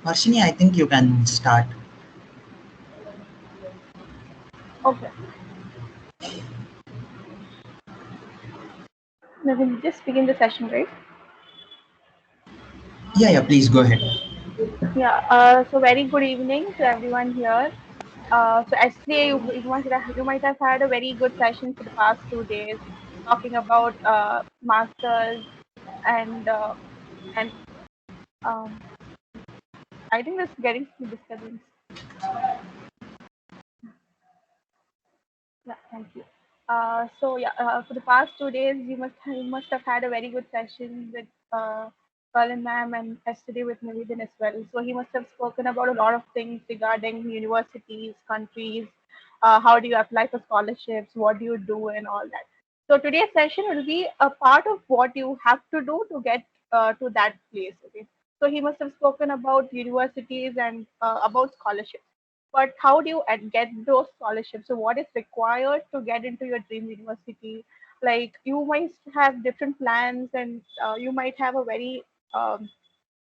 Harshini, I think you can start. Okay. Now we'll just begin the session, right? Yeah, please go ahead. Yeah. So very good evening to everyone here. So yesterday you might have had a very good session for the past 2 days, talking about masters and um, I think that's getting some disturbance. Yeah, thank you. For the past 2 days, you must have had a very good session with Colin ma'am and yesterday with Nivedhan as well. So he must have spoken about a lot of things regarding universities, countries, how do you apply for scholarships, what do you do, and all that. So today's session will be a part of what you have to do to get to that place. Okay. So he must have spoken about universities and about scholarships, but how do you get those scholarships? So what is required to get into your dream university? Like you might have different plans, and you might have a very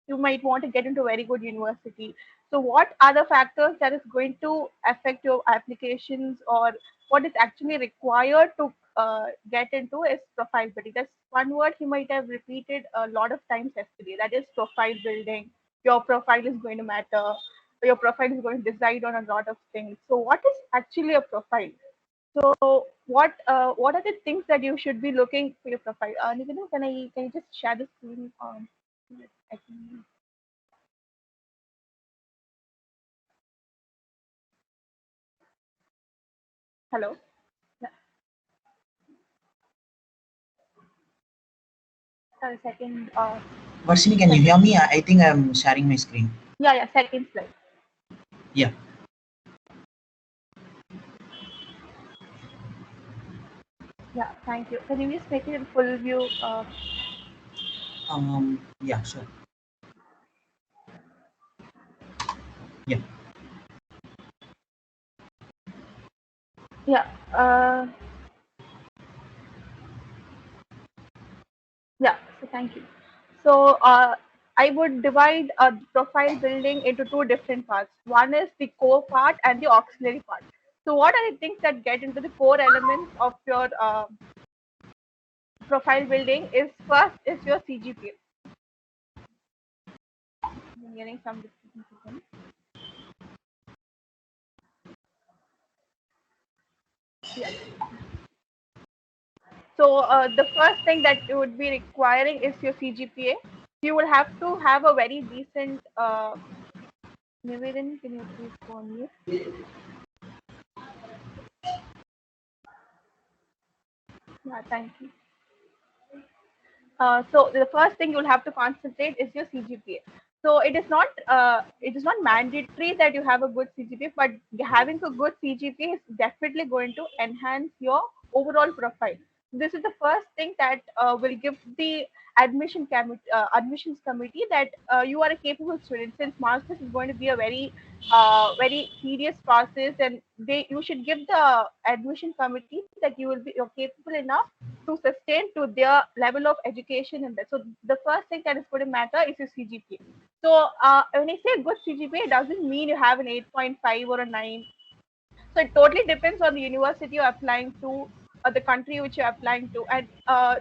you might want to get into a very good university. So what are the factors that is going to affect your applications, or what is actually required to get into is profile building? That's one word he might have repeated a lot of times yesterday. That is profile building. Your profile is going to matter. Your profile is going to decide on a lot of things. So what is actually a profile? So what are the things that you should be looking for your profile? Nivina, can I just share the screen? I can, hello. Yeah, second. Harshini, can you hear Second. me? I think I'm sharing my screen. Yeah. Second slide. Yeah. Yeah. Thank you. Can you just make it in full view? Yeah, sure. Yeah. Yeah. Yeah. So thank you. So I would divide profile building into two different parts. One is the core part and the auxiliary part. So what are the things that get into the core elements of your profile building? Is first is your CGPA. I'm getting some disturbance. Yeah. So the first thing that you would be requiring is your CGPA. You will have to have a very decent. Nivedhan, can you please go on mute? Yeah, thank you. So the first thing you'll have to concentrate is your CGPA. So it is not mandatory that you have a good CGPA, but having a good CGPA is definitely going to enhance your overall profile. This is the first thing that will give the admissions committee that you are a capable student. Since masters is going to be a very serious process, and they you should give the admission committee that you're capable enough to sustain to their level of education in that. So the first thing that is going to matter is your CGPA. So when I say good CGPA, it doesn't mean you have an 8.5 or a 9. So it totally depends on the university you're applying to, or the country which you're applying to. And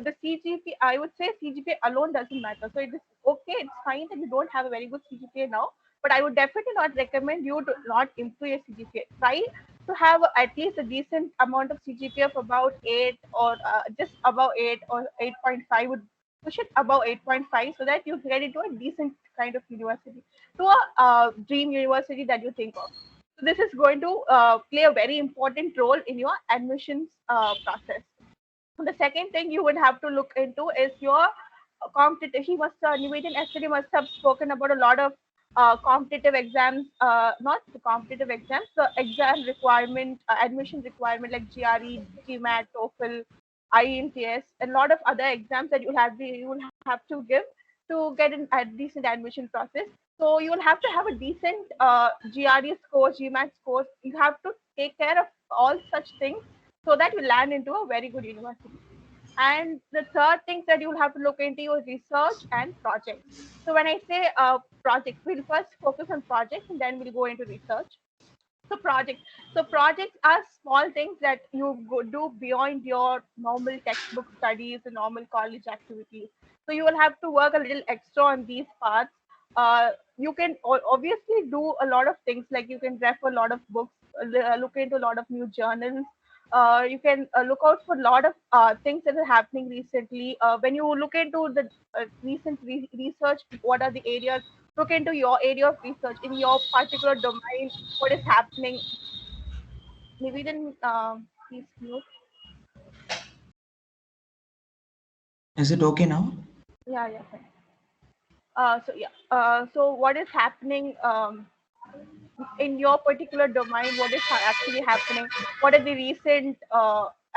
the CGPA, I would say CGPA alone doesn't matter. So it is okay, it's fine that you don't have a very good CGPA now, but I would definitely not recommend you to not improve your CGPA. Try to have at least a decent amount of CGPA of about 8, or just above 8 or 8.5 would push it above 8.5, so that you get into a decent kind of university, to a dream university that you think of. So this is going to play a very important role in your admissions process. The second thing you would have to look into is your competitive. He must Nivedhan yesterday must have spoken about a lot of competitive exams, not the competitive exams, the exam requirement, admission requirement like GRE, GMAT, TOEFL, IELTS, and a lot of other exams that you will have to give to get a decent admission process. So you will have to have a decent GRE score, GMAT scores. You have to take care of all such things so that you land into a very good university. And the third thing that you'll have to look into your research and projects. So when I say projects, we'll first focus on projects and then we'll go into research. So projects. So projects are small things that you do beyond your normal textbook studies and normal college activities. So you will have to work a little extra on these parts. You can obviously do a lot of things, like you can refer a lot of books, look into a lot of new journals. You can look out for a lot of things that are happening recently. When you look into the recent research, what are the areas? Look into your area of research in your particular domain, what is happening. Maybe then please mute. Is it okay now? Yeah, yeah, fine. So what is happening in your particular domain? What is actually happening? What are the recent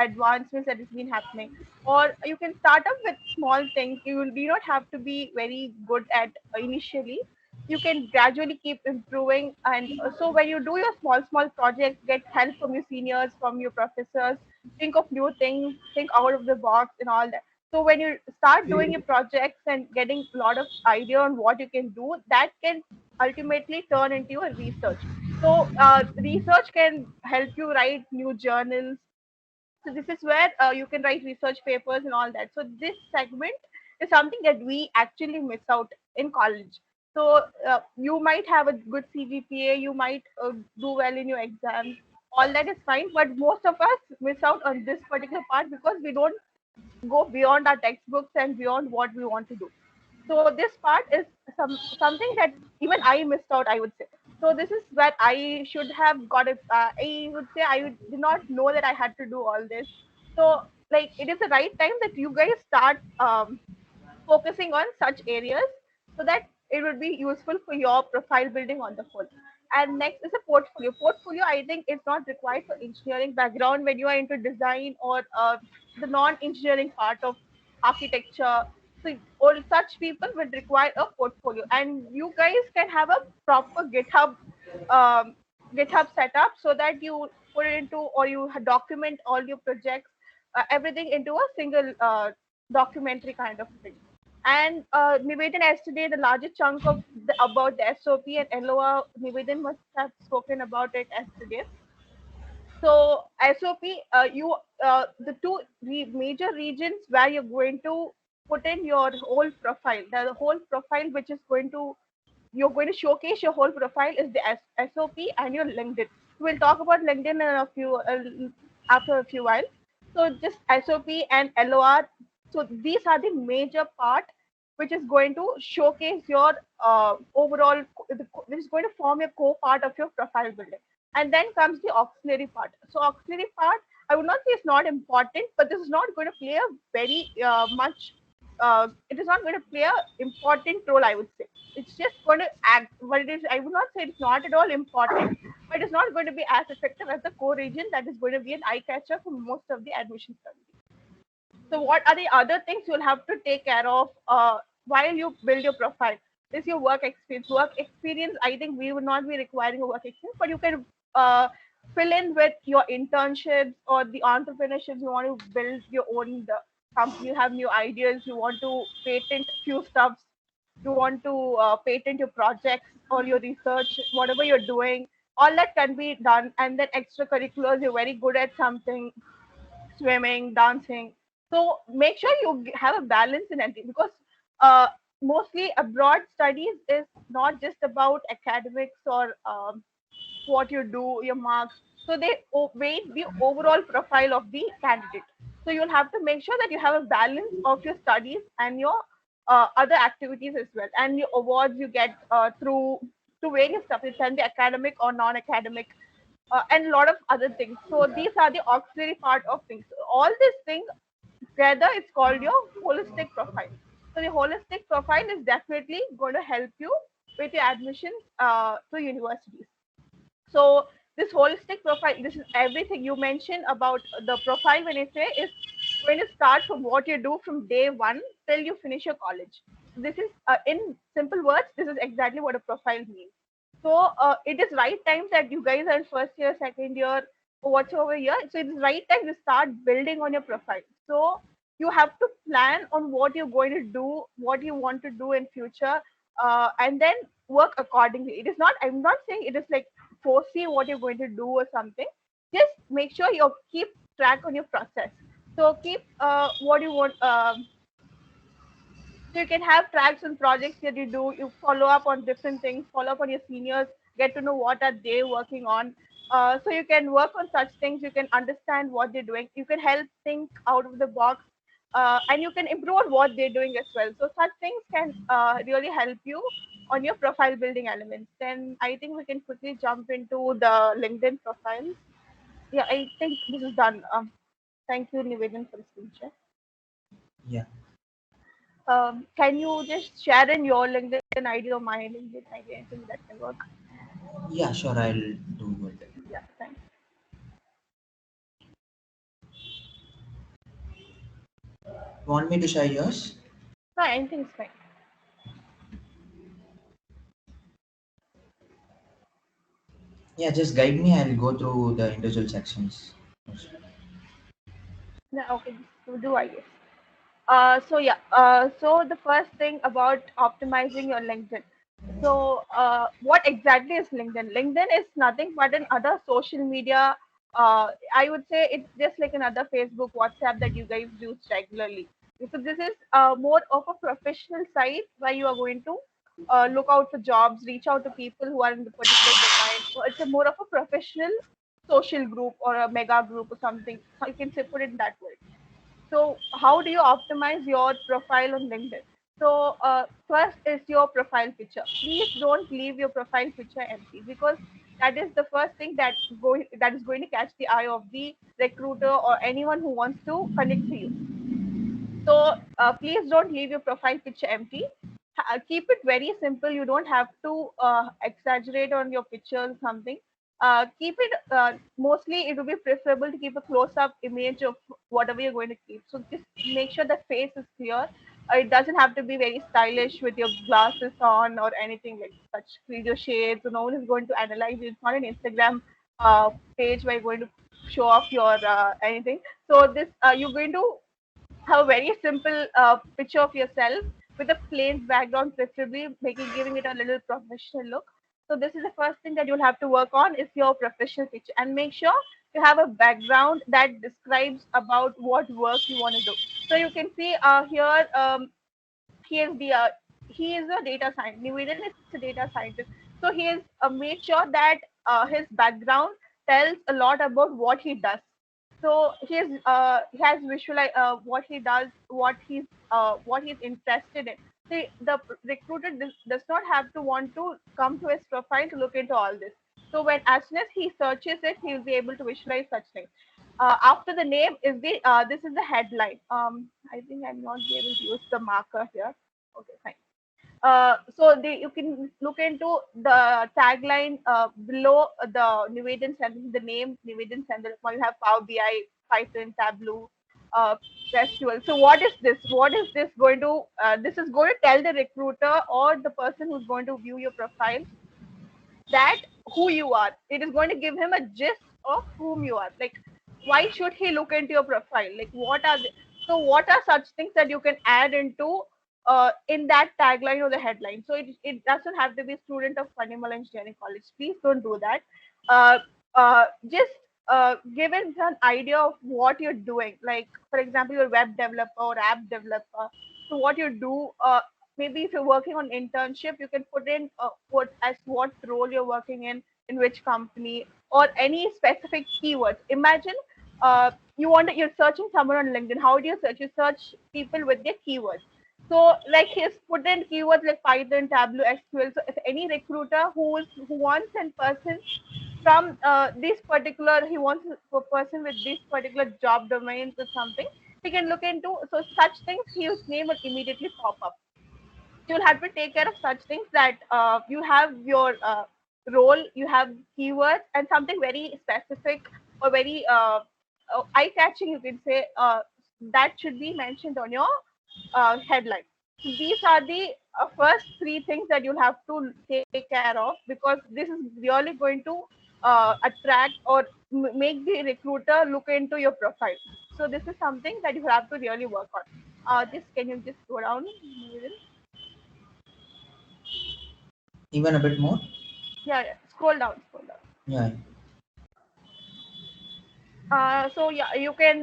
advancements that has been happening? Or you can start up with small things. You do not have to be very good at initially. You can gradually keep improving, and so when you do your small projects, get help from your seniors, from your professors, think of new things, think out of the box and all that. So when you start doing your projects and getting a lot of idea on what you can do, that can ultimately turn into your research. So research can help you write new journals. So this is where you can write research papers and all that. So this segment is something that we actually miss out in college. So you might have a good CGPA, you might do well in your exams, all that is fine. But most of us miss out on this particular part because we don't go beyond our textbooks and beyond what we want to do. So this part is something that even I missed out, I would say. So this is where I should have got it. I would say I did not know that I had to do all this. So like it is the right time that you guys start focusing on such areas so that it would be useful for your profile building on the whole. And next is a portfolio. Portfolio, I think, is not required for engineering background when you are into design or the non-engineering part of architecture. So all such people would require a portfolio, and you guys can have a proper um, GitHub setup so that you put it into or you document all your projects, everything into a single documentary kind of thing. And Nivedan yesterday, the largest chunk of about the SOP and LOR, Nivedan must have spoken about it yesterday. So SOP, the two major regions where you're going to put in your whole profile, the whole profile which is going to you're going to showcase your whole profile is the SOP and your LinkedIn. We'll talk about LinkedIn in a few after a few while. So just SOP and LOR. So these are the major part which is going to showcase your overall, which is going to form a core part of your profile building. And then comes the auxiliary part. So auxiliary part, I would not say it's not important, but this is not going to play a very much. It is not going to play a important role, I would say. It's just going to act, but it is, I would not say it's not at all important, but it's not going to be as effective as the core region that is going to be an eye catcher for most of the admission studies. So what are the other things you'll have to take care of while you build your profile? Is your work experience. Work experience, I think we would not be requiring a work experience, but you can fill in with your internships or the entrepreneurships. You want to build your own company, you have new ideas, you want to patent few stuffs, you want to patent your projects or your research, whatever you're doing, all that can be done. And then extracurriculars, you're very good at something, swimming, dancing. So make sure you have a balance in everything because uh, mostly abroad studies is not just about academics or what you do, your marks. So they weight the overall profile of the candidate. So you'll have to make sure that you have a balance of your studies and your other activities as well, and your awards you get through various stuff. It can be academic or non-academic, and a lot of other things. So these are the auxiliary part of things. All these things together, it's called your holistic profile. So the holistic profile is definitely going to help you with your admissions to universities. So this holistic profile, this is everything you mentioned about the profile when I say is going to start from what you do from day one till you finish your college. This is in simple words, this is exactly what a profile means. So it is right time that you guys are in first year, second year, or whatsoever year. So it is right time to start building on your profile. So you have to plan on what you're going to do, what you want to do in future, and then work accordingly. It is not, I'm not saying it is like foresee what you're going to do or something. Just make sure you keep track on your process. So keep what you want. So you can have tracks and projects that you do. You follow up on different things, follow up on your seniors, get to know what are they working on. So you can work on such things. You can understand what they're doing. You can help think out of the box, and you can improve on what they're doing as well. So such things can really help you on your profile building elements. Then I think we can quickly jump into the LinkedIn profiles. Yeah, I think this is done. Thank you, Nivedan, for the screen share. Yeah. Can you just share in your LinkedIn ID or my LinkedIn ID? I think that can work. Yeah, sure, I'll do it. Yeah, thanks. Want me to share yours? No, anything's fine. Yeah, just guide me. I'll go through the individual sections. No, okay, so do I guess. So yeah, so the first thing about optimizing your LinkedIn. So what exactly is LinkedIn? LinkedIn is nothing but another social media. I would say it's just like another Facebook, WhatsApp that you guys use regularly. So this is more of a professional site where you are going to look out for jobs, reach out to people who are in the particular domain. So it's a more of a professional social group or a mega group or something. So you can say put it that way. So, how do you optimize your profile on LinkedIn? So, first is your profile picture. Please don't leave your profile picture empty because that is the first thing that is going to catch the eye of the recruiter or anyone who wants to connect to you. So please don't leave your profile picture empty. Keep it very simple. You don't have to exaggerate on your picture or something. Keep it mostly. It would be preferable to keep a close-up image of whatever you're going to keep. So just make sure the face is clear. It doesn't have to be very stylish with your glasses on or anything like such video shades. So no one is going to analyze it. It's not an Instagram page where you're going to show off your anything. So this you're going to have a very simple picture of yourself with a plain background, preferably making giving it a little professional look. So this is the first thing that you'll have to work on is your professional picture, and make sure you have a background that describes about what work you want to do. So you can see here he is the he is a data scientist. Nivedan is a data scientist. So he has made sure that his background tells a lot about what he does. So he has visualized what he does, what he's interested in. See, the recruiter does not have to want to come to his profile to look into all this. So when as soon as he searches it, he will be able to visualize such things. After the name is the this is the headline. I think I'm not be able to use the marker here. Okay, fine. You can look into the tagline below the Nivedan Center, the name Nivedan Center. You have Power BI, Python, Tableau, SQL. So what is this? What is this going to? This is going to tell the recruiter or the person who's going to view your profile that who you are. It is going to give him a gist of whom you are. Like, why should he look into your profile? Like, what are such things that you can add into in that tagline or the headline? So it doesn't have to be a student of Fundamentals Engineering College. Please don't do that. Uh, just give it an idea of what you're doing. Like, for example, you're a web developer or app developer. So what you do, maybe if you're working on internship, you can put in what role you're working in which company, or any specific keywords. Imagine you're searching someone on LinkedIn. How do you search? You search people with their keywords. So like he's put in keywords like Python, Tableau, SQL. So if any recruiter who wants in person from this particular, he wants a person with this particular job domains or something, he can look into. So such things, his name will immediately pop up. You'll have to take care of such things that you have your role, you have keywords, and something very specific or very eye catching, you can say, that should be mentioned on your headline. So these are the first three things that you'll have to take care of, because this is really going to attract or make the recruiter look into your profile. So this is something that you have to really work on. Just can you just go down? Even a bit more. Yeah, yeah. Scroll down, scroll down. Yeah. So yeah, you can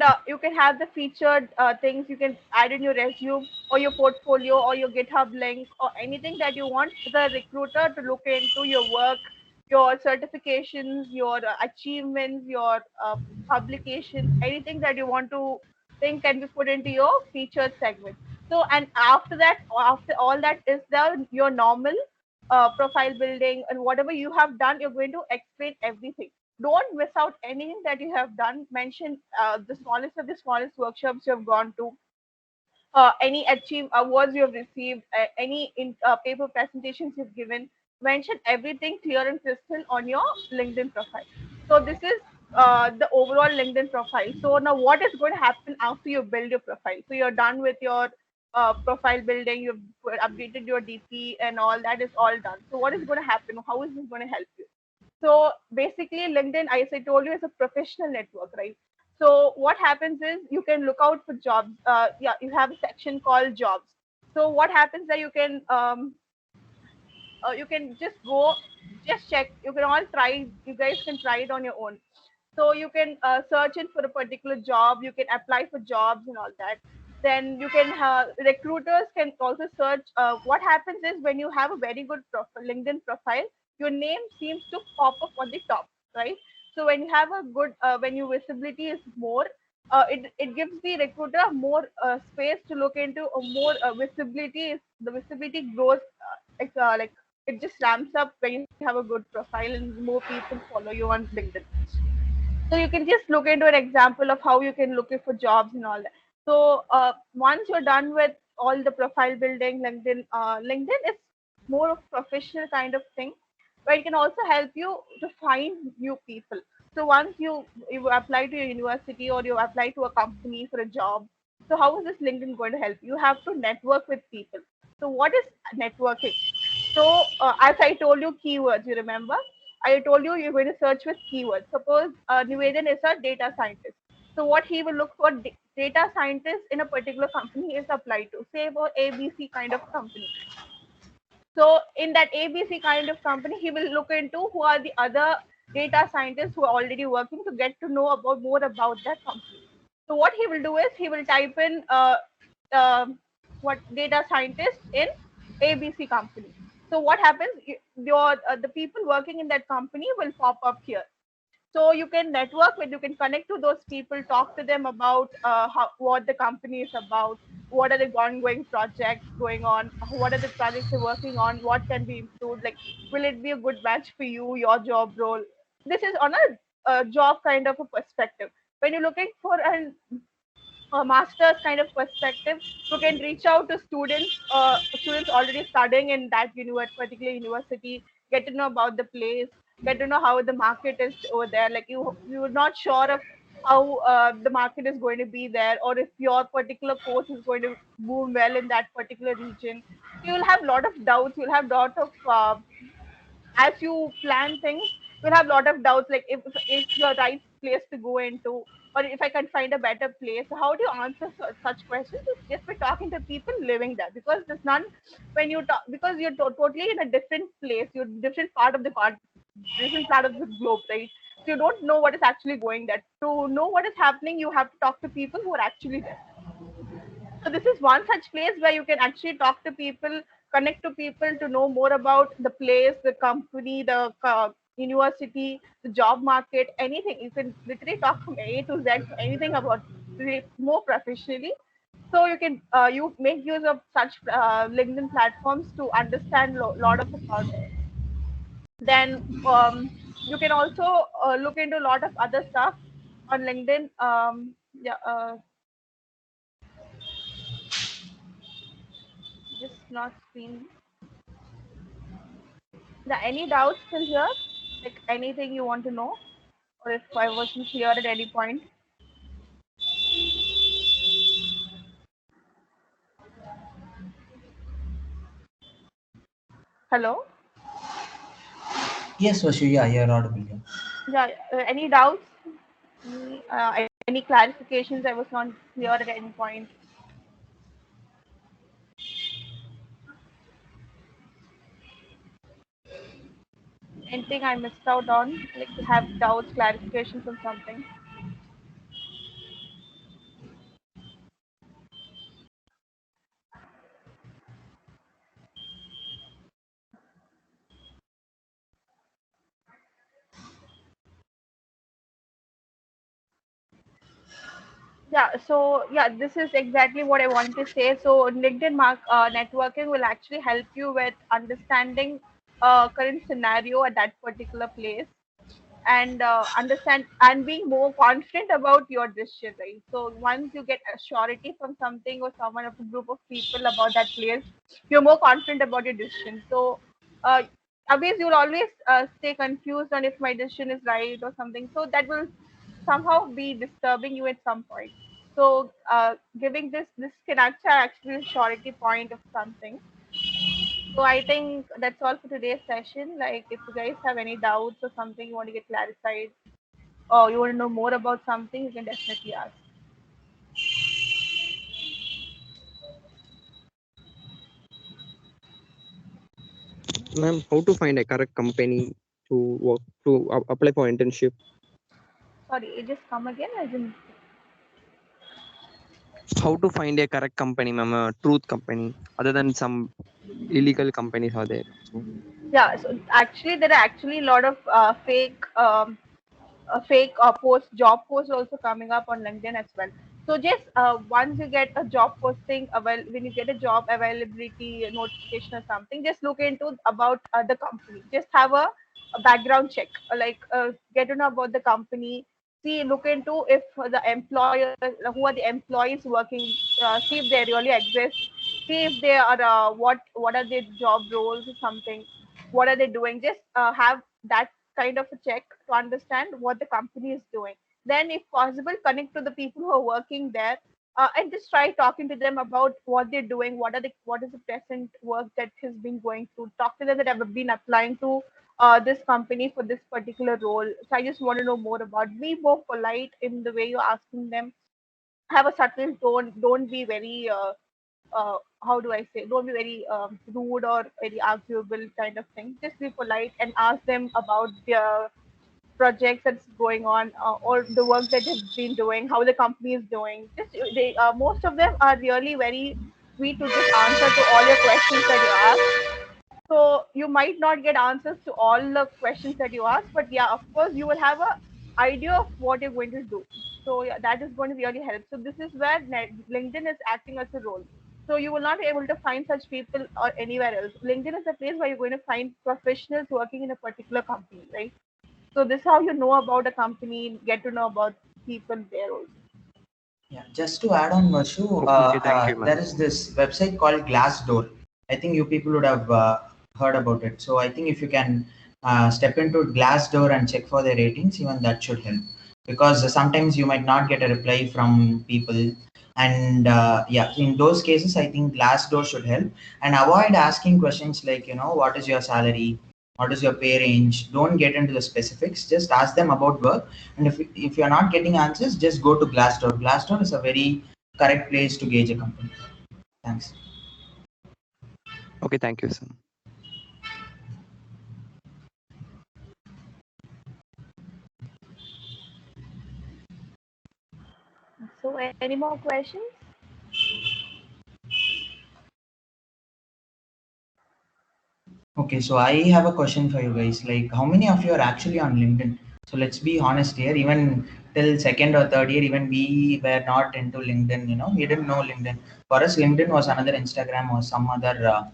have the featured things you can add in your resume or your portfolio or your GitHub link or anything that you want the recruiter to look into your work, your certifications, your achievements, your publications, anything that you want to think can be put into your featured segment. So and after that, after all that is the your normal profile building and whatever you have done, you're going to explain everything. Don't miss out anything that you have done. Mention the smallest of the smallest workshops you have gone to, any achieve awards you have received, any paper presentations you've given. Mention everything clear and crystal on your LinkedIn profile. So this is the overall LinkedIn profile. So now what is going to happen after you build your profile? So you're done with your profile building, you've updated your DP and all that is all done. So what is going to happen? How is this going to help you? So basically, LinkedIn, as I told you, is a professional network, right? So what happens is you can look out for jobs. Yeah, you have a section called jobs. So what happens that you can just go, just check. You can all try. You guys can try it on your own. So you can search in for a particular job. You can apply for jobs and all that. Then you can recruiters can also search. What happens is when you have a very good LinkedIn profile, your name seems to pop up on the top, right? So when you have a good, when your visibility is more, it gives the recruiter more space to look into more visibility. The visibility grows like it just ramps up when you have a good profile and more people follow you on LinkedIn. So you can just look into an example of how you can look for jobs and all that. So once you're done with all the profile building, LinkedIn is more of professional kind of thing, but it can also help you to find new people. So once you apply to a university or you apply to a company for a job, so how is this LinkedIn going to help? You have to network with people. So what is networking? So as I told you, keywords. You remember? I told you you're going to search with keywords. Suppose Nivedan is a data scientist. So what he will look for data scientists in a particular company is applied to, say for ABC kind of company. So in that ABC kind of company, he will look into who are the other data scientists who are already working to get to know about more about that company. So what he will do is he will type in uh, what data scientist in ABC company. So what happens? Your the people working in that company will pop up here. So you can network with, you can connect to those people, talk to them about what the company is about, what are the ongoing projects going on, what are the projects you're working on, what can be improved, like will it be a good match for you, your job role. This is on a job kind of a perspective. When you're looking for a master's kind of perspective, you can reach out to students already studying in that particular university, get to know about the place, get to know how the market is over there. Like you're not sure of how the market is going to be there, or if your particular course is going to boom well in that particular region. You'll have a lot of doubts. You'll have a lot of as you plan things, you'll have a lot of doubts, like if it's the right place to go into, or if I can find a better place. How do you answer such questions? It's just by talking to people living there, because there's none when you talk, because you're totally in a different place, you're different part of the different part of the globe, right? So you don't know what is actually going there. To know what is happening, you have to talk to people who are actually there. So this is one such place where you can actually talk to people, connect to people to know more about the place, the company, the university, the job market, anything. You can literally talk from A to Z, anything about more professionally. So you can you make use of such LinkedIn platforms to understand lot of about it. Then you can also look into a lot of other stuff on LinkedIn. Yeah, just not screen. Yeah, any doubts till here? Like anything you want to know? Or if I wasn't clear at any point? Hello? Yes, Vashu. Yeah, you're audible. Yeah. Yeah, any doubts? Any any clarifications I was not clear at any point? Anything I missed out on? Like you have doubts, clarifications on something? Yeah, so yeah, this is exactly what I wanted to say. So networking will actually help you with understanding current scenario at that particular place, and understand and being more confident about your decision, right? So once you get a surety from something or someone of a group of people about that place, you're more confident about your decision. So uh, obviously you'll always stay confused on if my decision is right or something. So that will somehow be disturbing you at some point. So giving this can actually a surety point of something. So I think that's all for today's session. Like if you guys have any doubts or something you want to get clarified or you want to know more about something, you can definitely ask. Ma'am, how to find a correct company to work to apply for internship? Sorry, it just come again as in How to find a correct company, ma'am, a truth company, other than some illegal companies are there. So, yeah. So actually, there are actually a lot of fake job posts also coming up on LinkedIn as well. So just once you get a job posting, when you get a job availability notification or something, just look into about the company. Just have a background check, get to know about the company. See, look into if the employer, who are the employees working. See if they really exist. See if they are what are their job roles or something. What are they doing? Just have that kind of a check to understand what the company is doing. Then, if possible, connect to the people who are working there and just try talking to them about what they're doing, what is the present work that has been going through. Talk to them that have been applying to this company for this particular role. So I just want to know more about. Be more polite in the way you're asking them. Have a subtle tone. Don't be very how do I say, don't be very rude or very arguable kind of thing. Just be polite and ask them about their projects that's going on or the work that they've been doing, how the company is doing. Just they most of them are really very sweet to just answer to all your questions that you ask. So you might not get answers to all the questions that you ask, but yeah, of course, you will have a idea of what you're going to do. So yeah, that is going to really help. So this is where LinkedIn is acting as a role. So you will not be able to find such people or anywhere else. LinkedIn is a place where you're going to find professionals working in a particular company, right? So this is how you know about a company, get to know about people there also. Yeah, just to add on, Vasu, okay, thank you, there ma'am. is this website called Glassdoor. I think you people would have heard about it. So I think if you can step into Glassdoor and check for the ratings, even that should help. Because sometimes you might not get a reply from people. And yeah, in those cases, I think Glassdoor should help. And avoid asking questions like, what is your salary? What is your pay range? Don't get into the specifics. Just ask them about work, and if you're not getting answers, just go to Glassdoor. Glassdoor is a very correct place to gauge a company. Thanks. Okay, thank you, sir. So any more questions? Okay, so I have a question for you guys. Like, how many of you are actually on LinkedIn? So let's be honest here. Even till second or third year, even we were not into LinkedIn. We didn't know LinkedIn. For us, LinkedIn was another Instagram or some other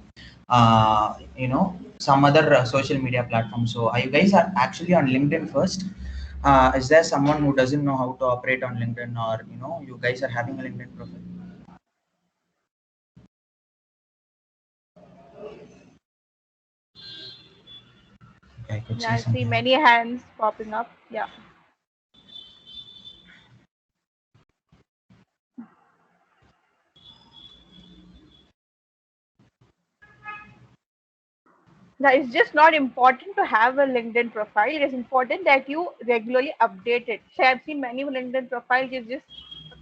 social media platform. So, are you guys are actually on LinkedIn first? Is there someone who doesn't know how to operate on LinkedIn, or you guys are having a LinkedIn profile? Okay, I could Yeah, see I see something. many hands popping up. Yeah. That it's just not important to have a LinkedIn profile. It is important that you regularly update it. So I've seen many LinkedIn profiles. You just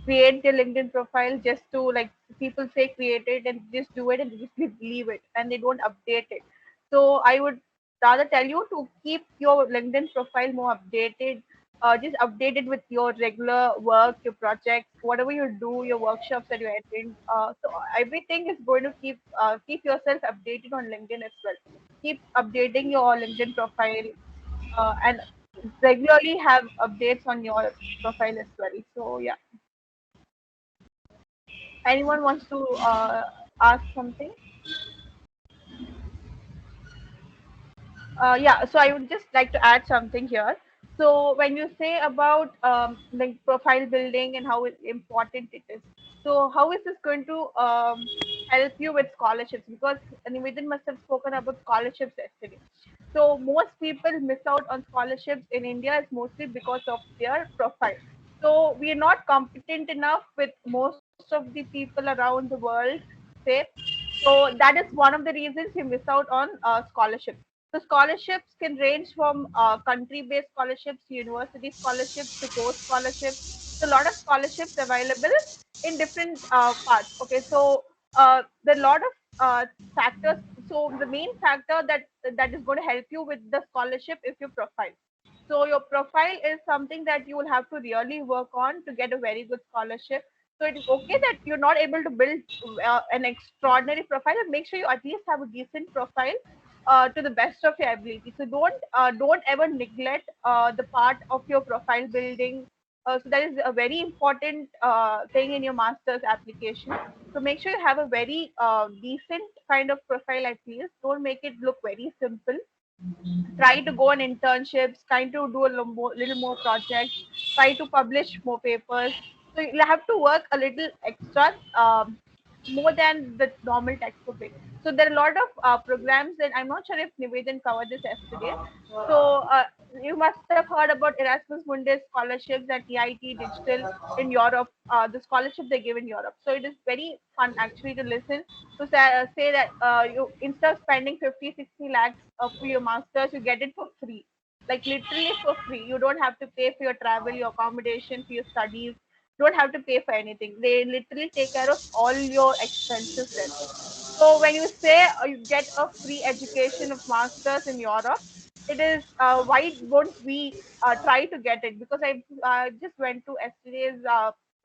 create their LinkedIn profile just to, like, people say create it and just do it and just leave it and they don't update it. So I would rather tell you to keep your LinkedIn profile more updated. Just update it with your regular work, your projects, whatever you do, your workshops that you attend. So everything is going to keep yourself updated on LinkedIn as well. Keep updating your LinkedIn profile, and regularly have updates on your profile as well. So yeah, anyone wants to ask something? Yeah, so I would just like to add something here. So when you say about like profile building and how important it is, so how is this going to help you with scholarships? Because Nivedhan must have spoken about scholarships yesterday. So most people miss out on scholarships in India is mostly because of their profile. So we are not competent enough with most of the people around the world, say. So that is one of the reasons you miss out on scholarships. So scholarships can range from country-based scholarships, university scholarships, to course scholarships. So a lot of scholarships available in different parts. Okay, so there are a lot of factors. So the main factor that is going to help you with the scholarship is your profile. So your profile is something that you will have to really work on to get a very good scholarship. So it is okay that you're not able to build an extraordinary profile, but make sure you at least have a decent profile to the best of your ability. So don't ever neglect the part of your profile building. So that is a very important thing in your master's application. So make sure you have a very decent kind of profile at least. Don't make it look very simple. Try to go on internships, try to do a little more projects, try to publish more papers. So you have to work a little extra, more than the normal textbook way. So there are a lot of programs, and I'm not sure if Nivedan covered this yesterday. So you must have heard about Erasmus Mundus scholarships and EIT Digital in Europe, the scholarship they give in Europe. So it is very fun actually to listen to say that you, instead of spending 50, 60 lakhs for your masters, you get it for free, like literally for free. You don't have to pay for your travel, your accommodation, for your studies. You don't have to pay for anything. They literally take care of all your expenses there. So when you say you get a free education of masters in Europe, it is why won't we try to get it? Because I just went to yesterday's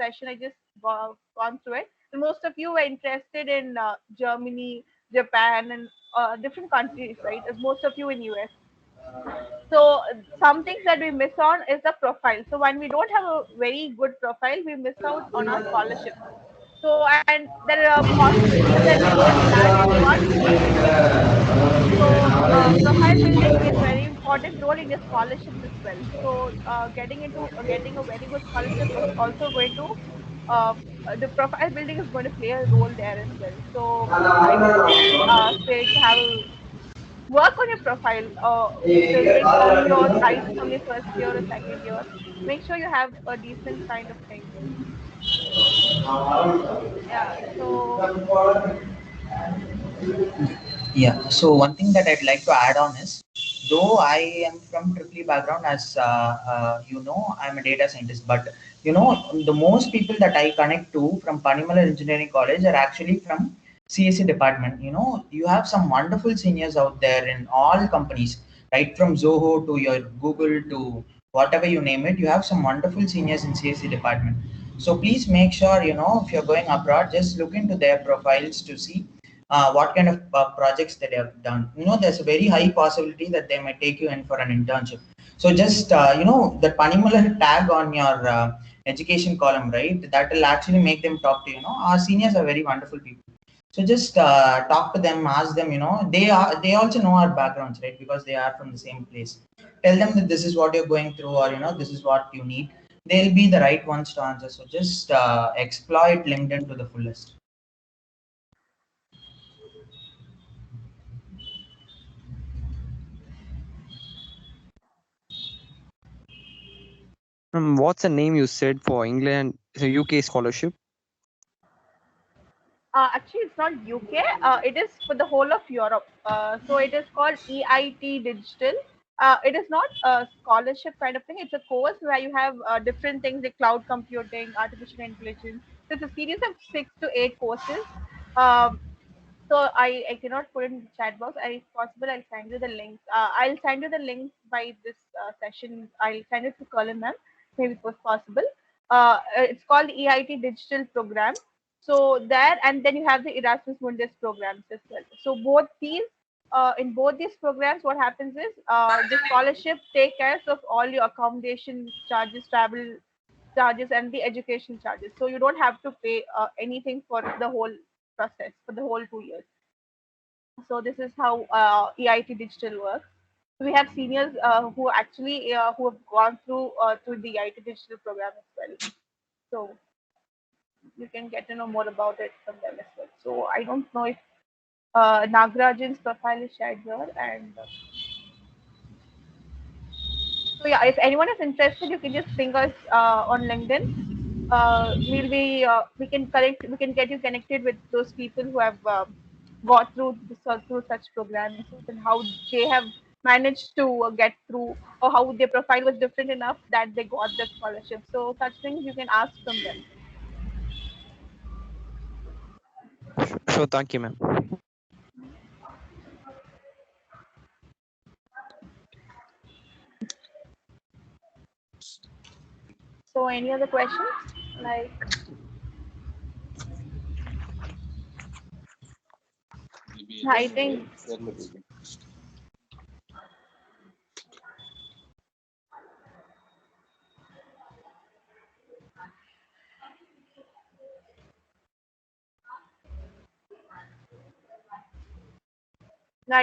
session. I just gone through it. And most of you were interested in Germany, Japan, and different countries, right? As most of you in US. So some things that we miss on is the profile. So when we don't have a very good profile, we miss out on our scholarships. So and there are possibilities that we don't land into our CGPA. So profile building is very important role in your scholarships as well. So getting a very good scholarship is also going to the profile building is going to play a role there as well. So I would really say to have a work on your profile, build it from your right from your first year or second year. Make sure you have a decent kind of thing. Yeah. So Yeah. So one thing that I'd like to add on is, though I am from Triple E background, as I'm a data scientist, but the most people that I connect to from Panimala Engineering College are actually from CSE department. You have some wonderful seniors out there in all companies, right from Zoho to your Google to whatever you name it. You have some wonderful seniors in CSE department. So please make sure, if you're going abroad, just look into their profiles to see what kind of projects that they have done. There's a very high possibility that they might take you in for an internship. So just the Panimular tag on your education column, right? That will actually make them talk to our seniors are very wonderful people. So just talk to them, ask them. They also know our backgrounds, right? Because they are from the same place. Tell them that this is what you're going through, or this is what you need. They'll be the right ones to answer. So just exploit LinkedIn to the fullest. What's the name you said for England, so UK scholarship? Actually, it's not UK. It is for the whole of Europe. So it is called EIT Digital. It is not a scholarship kind of thing. It's a course where you have different things like cloud computing, artificial intelligence. So it's a series of 6 to 8 courses. Um, so I cannot put it in the chat box. If possible, I'll send you the links. I'll send you the links by this session. I'll send it to Colin ma'am, maybe it was possible. It's called EIT Digital Program. So there, and then you have the Erasmus Mundus programs as well. So both these, in both these programs, what happens is the scholarship take care of all your accommodation charges, travel charges, and the education charges. So you don't have to pay anything for the whole process for the whole 2 years. So this is how EIT Digital works. We have seniors who actually who have gone through the EIT Digital program as well. So you can get to know more about it from them as well. So I don't know if Nagarajan's profile is shared here, and so yeah, if anyone is interested, you can just ping us on LinkedIn. We can get you connected with those people who have got through such programs and how they have managed to get through, or how their profile was different enough that they got the scholarship. So such things you can ask from them. So thank you, ma'am. So any other questions? Like I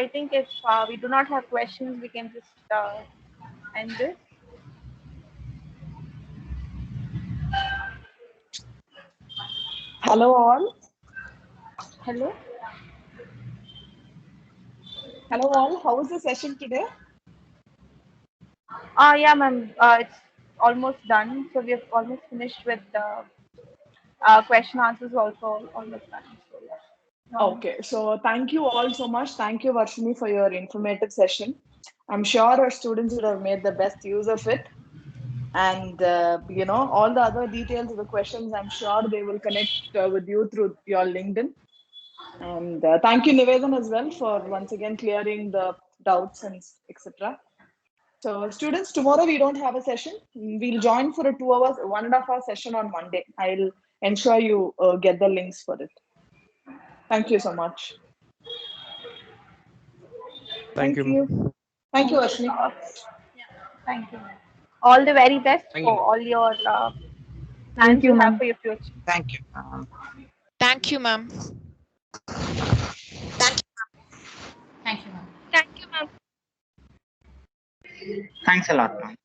think if we do not have questions, we can just end this. Hello all. Hello. Hello all. How was the session today? Yeah, ma'am. It's almost done. So we have almost finished with the question answers also almost done. So yeah. Okay, so thank you all so much. Thank you, Varshini, for your informative session. I'm sure our students would have made the best use of it. And, all the other details of the questions, I'm sure they will connect with you through your LinkedIn. And thank you, Nivedan, as well, for once again clearing the doubts and etc. So, students, tomorrow we don't have a session. We'll join for a 2 hours, 1.5 hour session on Monday. I'll ensure you get the links for it. Thank you so much. Thank you. Thank you, Ashmi. Thank you. All the very best Thank you, for all your Thank plans you, you have ma'am. for your future. Thank you. Thank you, ma'am. Thank you, ma'am. Thank you, ma'am. Thanks a lot, ma'am.